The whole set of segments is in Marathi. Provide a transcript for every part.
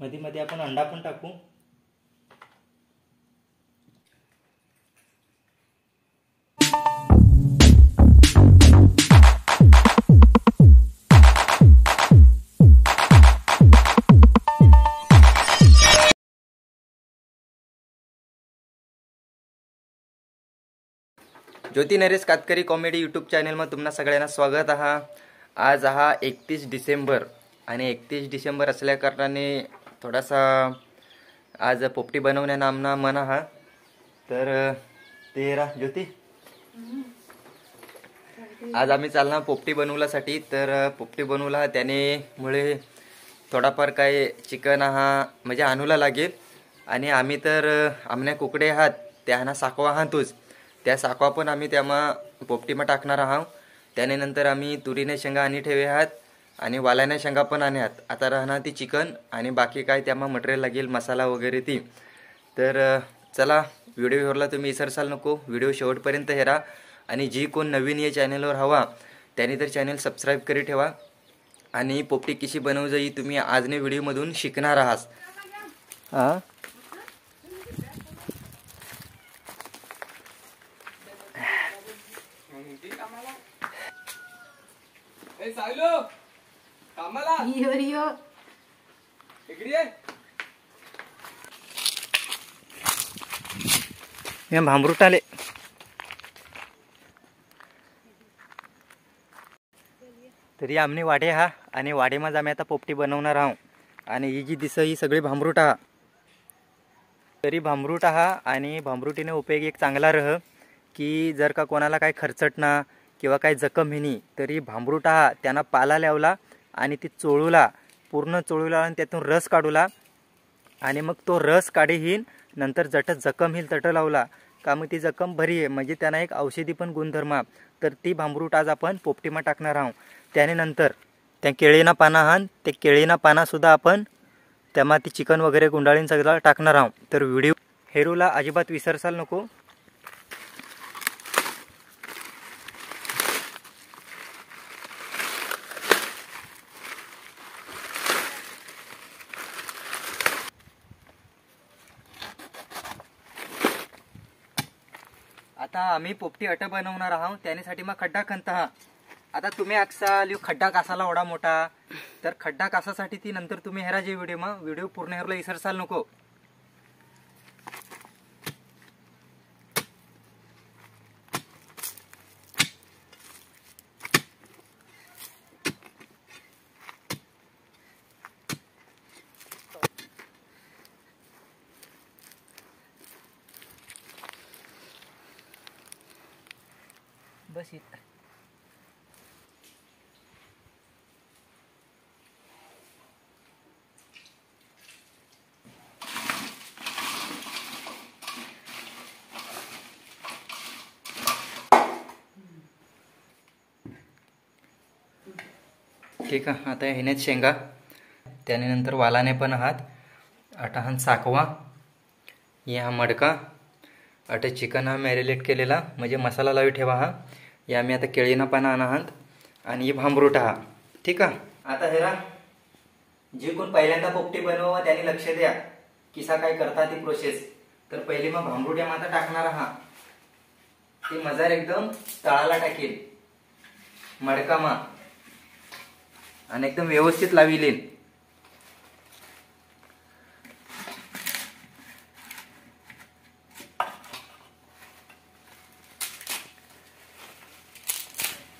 मध्ये मध्ये आपण अंडा पण टाकू। ज्योती नरेश कातकरी कॉमेडी यूट्यूब चॅनलमध्ये तुम्हाला सगळ्यांना स्वागत आहे। आज हा 31 डिसेंबर आणि 31 डिसेंबर असल्या कारणाने थोडासा आज पोपटी बनवण्याना आमना मन आहे। तर तेरा ज्योती आज आम्ही चालना पोपटी बनवण्यासाठी। तर पोपटी बनवला त्याने मुळे थोडाफार काय चिकन हा म्हणजे आणूला लागेल आणि आम्ही तर आमने कुकडे आहात त्यांना साकवा हातूच त्या साकवा पण आम्ही त्यामा पोपटीमा टाकणार आहोत। त्याने नंतर आम्ही तुरीने शेंगा आणि ठेवे आहात आणि वालाने शेंगा पण आणि आहात। आता राहणार ती चिकन आणि बाकी काय त्यामा मटेरियल लागेल मसाला वगैरे ती। तर चला व्हिडिओवरला तुम्ही विसरसाल नको, व्हिडिओ शेवटपर्यंत हेरा आणि जी कोण नवीन या चॅनलवर हवा त्याने तर चॅनल सबस्क्राईब करी ठेवा आणि पोपटी कशी बनवू जाई तुम्ही आजने व्हिडिओमधून शिकणार आहात। हां ए सायलो कामाला यो इकडे ये। मी भांबरूट आले। तरी आमने वाडे हा आणि वाडेमध्ये आम्ही आता पोपटी बनवणार आहोत आणि ही जी दिस ही सगळी भांबरूट हा। तरी भांबरूट हा आणि भांबरूटीने उपयोग एक चांगला रह की जर का कोणाला काही खर्चटना किंवा काही जखम हिनी तरी भांबरूट हा त्यांना पाला लावला आणि ती चोळूला पूर्ण चोळूला आणि त्यातून रस काढूला आणि मग तो रस काढीहीन नंतर जट जखम हिल तट लावला का मग ती जखम बरी आहे म्हणजे त्यांना एक औषधी पण गुणधर्म। तर ती भांबरूट आज आपण पोपटीमा टाकणार आहोत। त्याने नंतर त्या केळीना पाना हान ते केळीना पाना सुद्धा आपण त्यामा ती चिकन वगैरे गुंडाळीन सगळं टाकणार आहोत। तर व्हिडिओ हेरूला अजिबात विसरसाल नको। आता आम्ही पोपटी अट बनवणार आहोत त्यासाठी मग खड्डा खणता हा। आता तुम्ही अक्साल खड्डा कासाला एवढा मोठा तर खड्डा कासासाठी ती नंतर तुम्ही हेरा जे व्हिडिओ पूर्ण हेरला विसरसाल नको। बस इथं ठीक आहे। आता ह्यानेच शेंगा त्याने नंतर वालाने पण आहात अटाहन साकवा या मडका अटे चिकन हा मॅरिनेट केलेला म्हणजे मसाला लावी ठेवा हा। या आम्ही आता केळीना पाना आहात आणि भांबरूट हा। ठीक आहे। आता हेरा जे कोण पहिल्यांदा पोपटी बनवा त्याने लक्ष द्या किसा काय करता ती प्रोसेस। तर पहिली मग भांबरूट या माता टाकणार हा ती मजार एकदम तळाला टाकेल मडकामा आणि एकदम व्यवस्थित लाविलेन।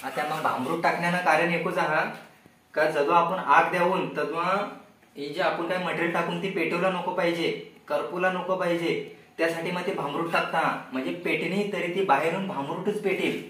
आता मग भांबरूट टाकण्यानं कारण एकच आहे का जेव्हा आपण आग द्यावून तेव्हा हे जे आपण काय मटेरियल टाकून ती पेटवला नको पाहिजे करपूला नको पाहिजे त्यासाठी मग ते भांबरूट टाकता म्हणजे पेटणी तरी ती बाहेरून भांबरूटच पेटेल।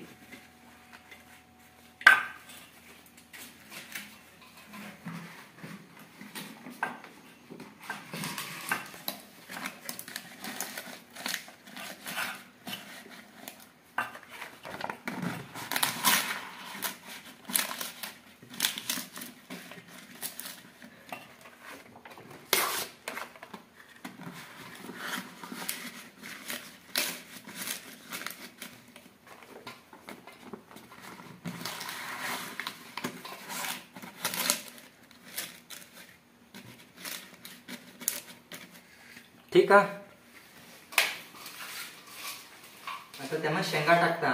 ठीक आहे. आता त्यामध्ये शेंगा टाकता.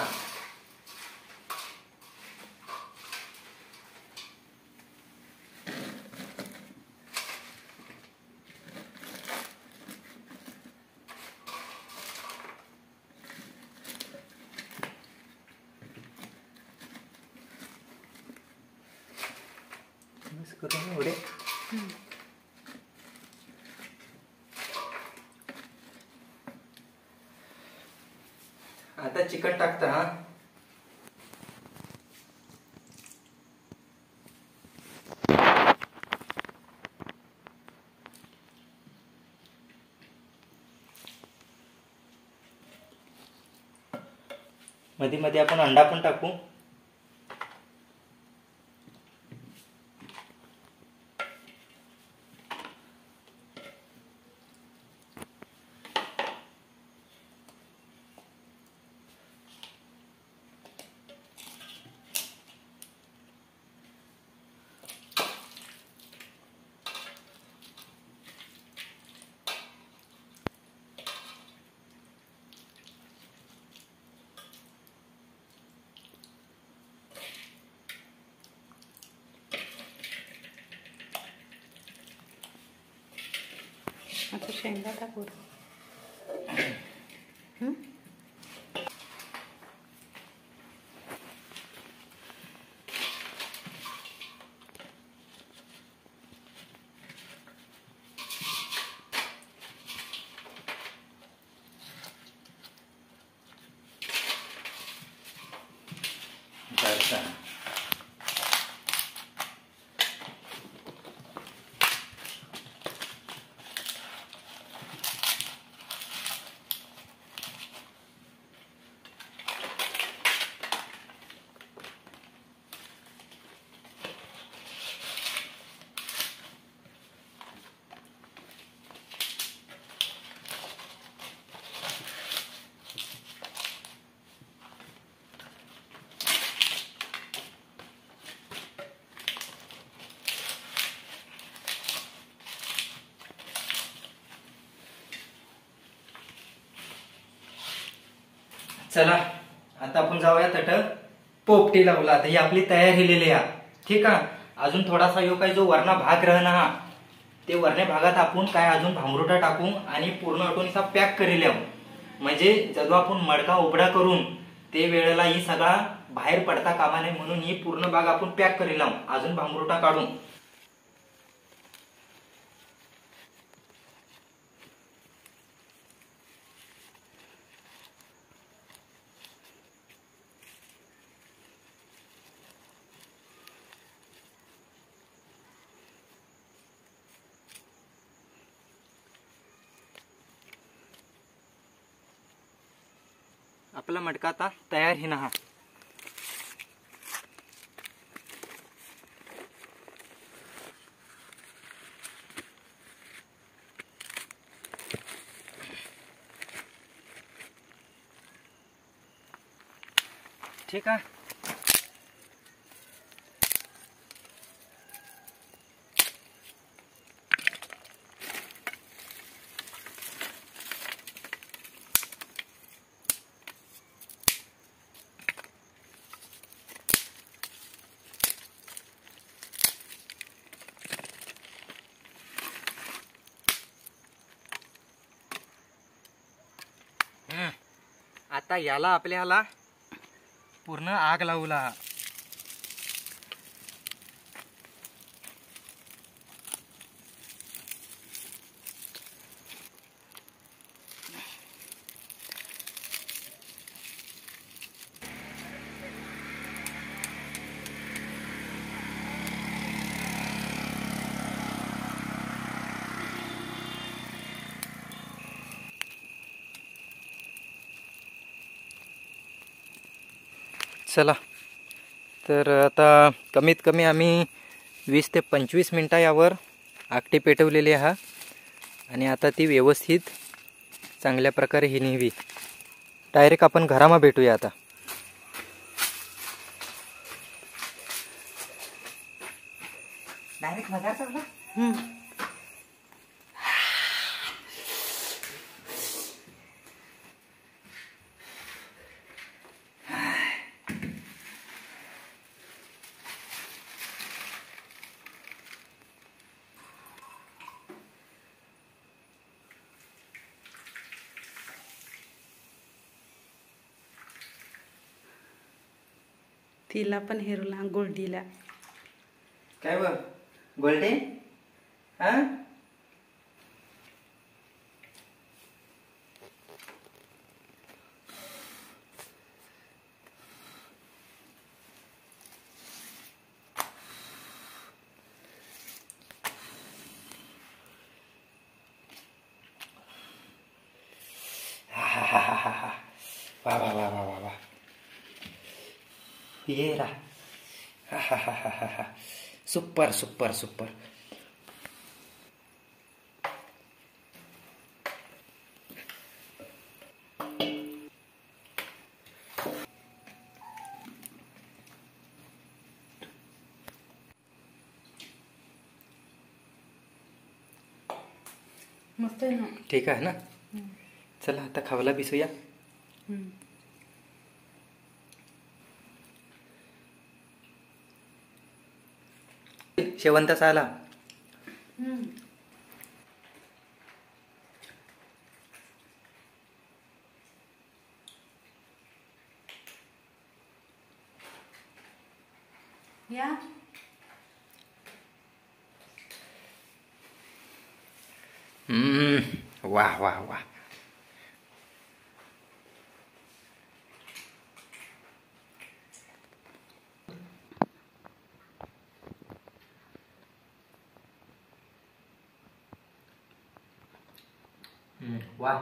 बस करून एवढे. आता चिकन टाकता. हा मध्ये मध्ये आपण अंडा पण टाकू. आता शेंगा टाकू. चला आता आपण जाऊया तट पोपटी लावला. आता ही आपली तयार झालेली आहे. ठीक आहे. अजून थोडासा यो काय जो वरना भाग राहना हा ते वरण्या भागात आपण काय अजून भांबरुटा टाकू आणि पूर्ण अटोनीचा पॅक करेल. म्हणजे जेव्हा आपण मडका उघडा करून ते वेळेला ही सगळा बाहेर पडता कामा नये म्हणून ही पूर्ण भाग आपण पॅक करेल अजून भांबरुटा काढून. आपला मटका आता तयार ही ना. ठीक आहे. आता याला आपल्याला पूर्ण आग लावला. चला तर आता कमीत कमी आम्ही 20 ते 25 मिनटं यावर आगटी पेटवलेली आहे आणि आता ती व्यवस्थित चांगल्या प्रकारे ही निघवी. डायरेक्ट आपण घरामध्ये भेटूया आता. डायरेक्ट मजा तिला पण हेरूला गोल्डीला. काय बघ गोल्डे हा वा वा वा वा वा वा ये रहा सुपर सुपर सुपर. मस्त आहे ना. ठीक आहे ना. चला आता खावला बिसूया. शेवंत साला या वाह वाह वाह. वाह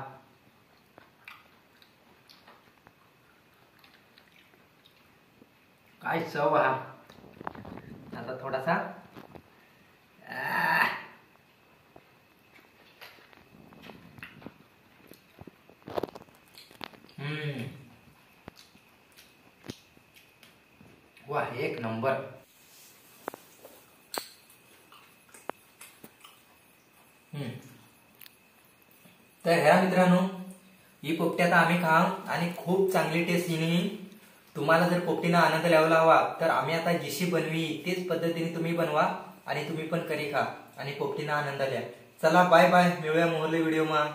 काय चव हा. आता थोडासा वाह एक नंबर. तर ह्या मित्रांनो ही पोपटी आता आम्ही खाऊ आणि खूप चांगली टेस्ट येईल. तुम्हाला जर पोपटीना आनंद लावला हवा तर आम्ही आता जशी बनवी तेच पद्धतीने तुम्ही बनवा आणि तुम्ही पण करी खा आणि पोपटीना आनंद द्या. चला बाय बाय. मिळूया मोहल्ले व्हिडिओ मा.